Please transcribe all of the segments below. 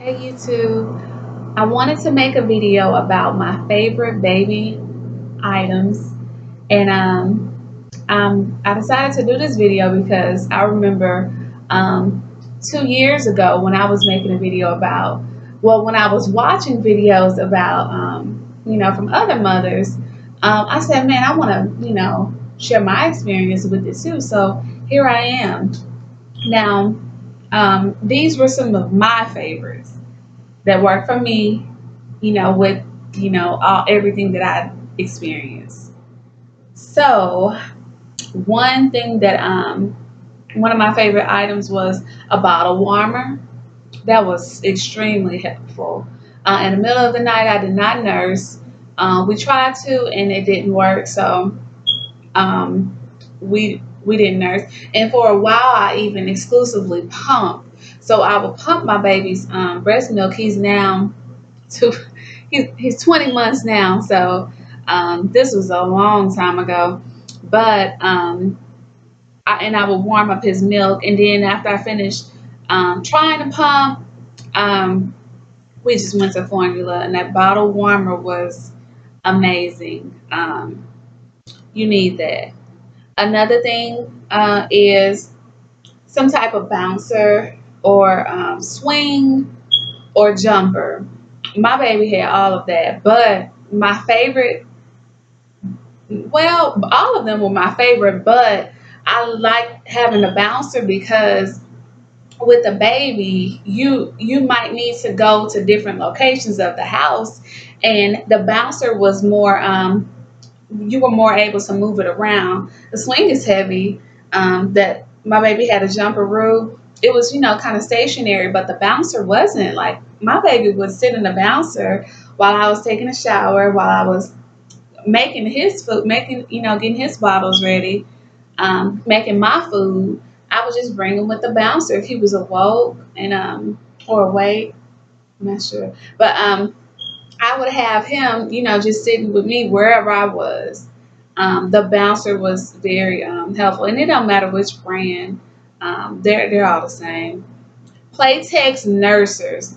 Hey YouTube, I wanted to make a video about my favorite baby items and I decided to do this video because I remember 2 years ago when I was making a video about, well, when I was watching videos about, from other mothers, I said, man, I want to, share my experience with it too. So here I am. Now, these were some of my favorites that work for me, with all everything that I experienced. So one of my favorite items was a bottle warmer. That was extremely helpful. In the middle of the night, I did not nurse. We tried to, and it didn't work. So um, we didn't nurse. And for a while, I even exclusively pumped. So I would pump my baby's breast milk. He's now to he's 20 months now, so this was a long time ago. But I would warm up his milk, and then after I finished trying to pump, um, we just went to formula, and that bottle warmer was amazing. You need that. Another thing is some type of bouncer or swing or jumper. My baby had all of that, but my favorite, well, all of them were my favorite, but I like having a bouncer because with a baby, you might need to go to different locations of the house, and the bouncer was more you were more able to move it around. The swing is heavy. That my baby had a jumperoo. It was, kind of stationary, but the bouncer wasn't. Like my baby would sit in the bouncer while I was taking a shower, while I was making his food, getting his bottles ready, making my food. I would just bring him with the bouncer if he was awoke and or awake. I'm not sure, but I would have him, just sitting with me wherever I was. The bouncer was very helpful, and it don't matter which brand. They're all the same. Playtex nursers.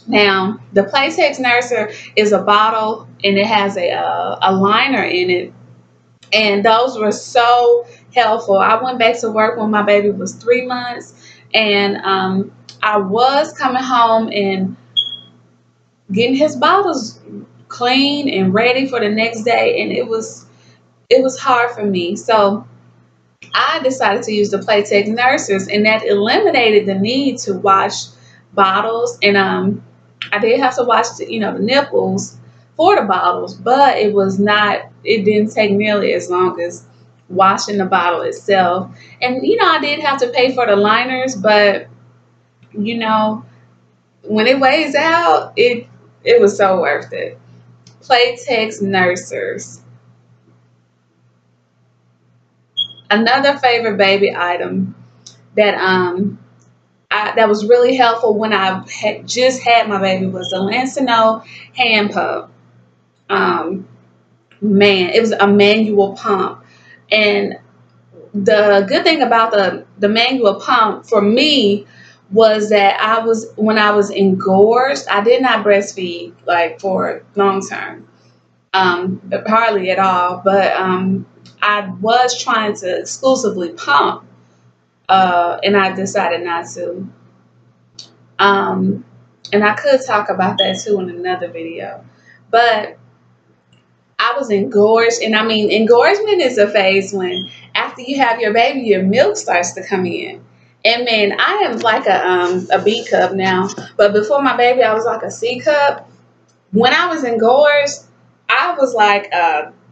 Now, the Playtex nurser is a bottle, and it has a liner in it, and those were so helpful. I went back to work when my baby was 3 months, and I was coming home and getting his bottles clean and ready for the next day, and it was hard for me. So I decided to use the Playtex nurses, and that eliminated the need to wash bottles. And I did have to wash the nipples for the bottles, but it didn't take nearly as long as washing the bottle itself. And I did have to pay for the liners, but you know when it weighs out, it was so worth it. Playtex nursers. Another favorite baby item that that was really helpful when I had just had my baby was the Lancino hand pump. Um, Man, it was a manual pump, and the good thing about the manual pump for me was that when I was engorged, I did not breastfeed like for long term, hardly at all. But I was trying to exclusively pump, and I decided not to. Um, and I could talk about that too in another video. But I was engorged, and I mean, engorgement is a phase when after you have your baby, your milk starts to come in. And man, I am like a B cup now, but before my baby, I was like a C cup. When I was engorged, I was like,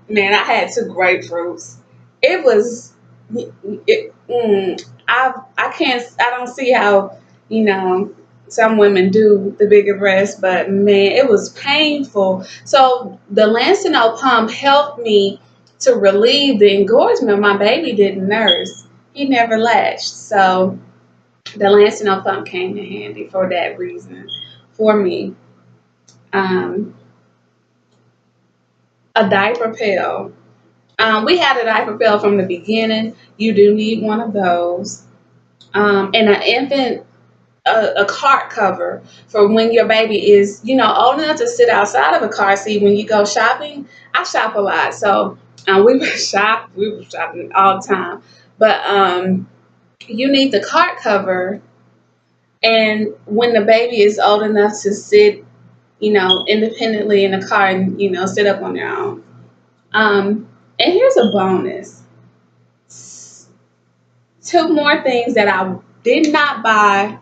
man, I had two grapefruits. It was, I don't see how, you know, some women do the bigger breast, but man, it was painful. So the Lancino pump helped me to relieve the engorgement. My baby didn't nurse. He never latched. So the Lancino pump came in handy for that reason for me. Um, a diaper pill. We had a diaper pill from the beginning. You do need one of those. And an infant. a cart cover for when your baby is, old enough to sit outside of a car seat when you go shopping. I shop a lot, so we were shopping all the time. But you need the cart cover, and when the baby is old enough to sit, independently in the car and sit up on their own. And here's a bonus: two more things that I did not buy.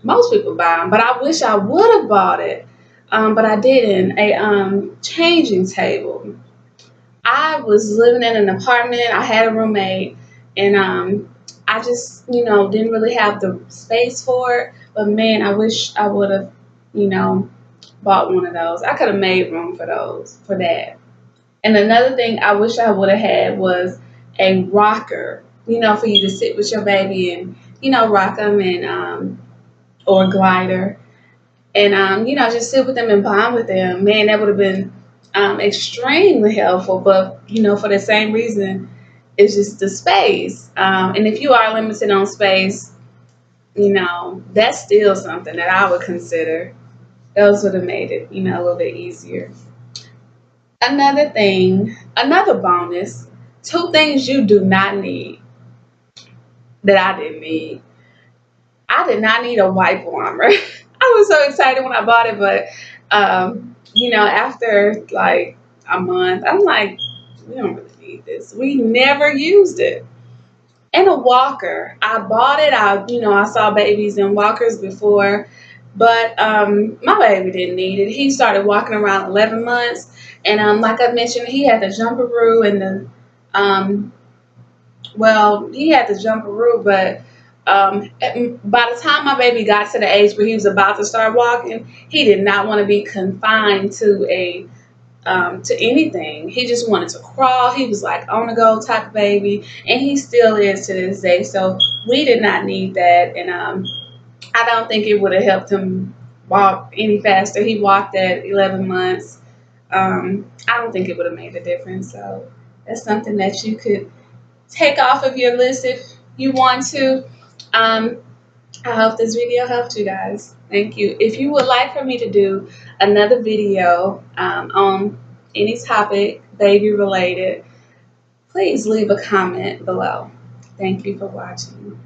Most people buy them, but I wish I would have bought it. But I didn't. A changing table. I was living in an apartment. I had a roommate, and I just didn't really have the space for it. But man, I wish I would have you know bought one of those. I could have made room for that. And another thing I wish I would have had was a rocker. For you to sit with your baby and rock them, and or a glider, and just sit with them and bond with them. Man, that would have been extremely helpful. But for the same reason, it's just the space. And if you are limited on space, that's still something that I would consider. Those would have made it, a little bit easier. Another thing, another bonus, two things you do not need that I didn't need. I did not need a wipe warmer. I was so excited when I bought it, but after like a month, I'm like, we don't really need this. We never used it. And a walker. I bought it. I saw babies in walkers before, but my baby didn't need it. He started walking around 11 months, and like I mentioned, he had the jumperoo and the um, he had the jumperoo, but by the time my baby got to the age where he was about to start walking, he did not want to be confined to anything. He just wanted to crawl. He was like on the go type of baby, and he still is to this day. So we did not need that, and I don't think it would have helped him walk any faster. He walked at 11 months. I don't think it would have made a difference. So that's something that you could take off of your list if you want to. Um, I hope this video helped you guys. Thank you. If you would like for me to do another video on any topic baby related, please leave a comment below. Thank you for watching.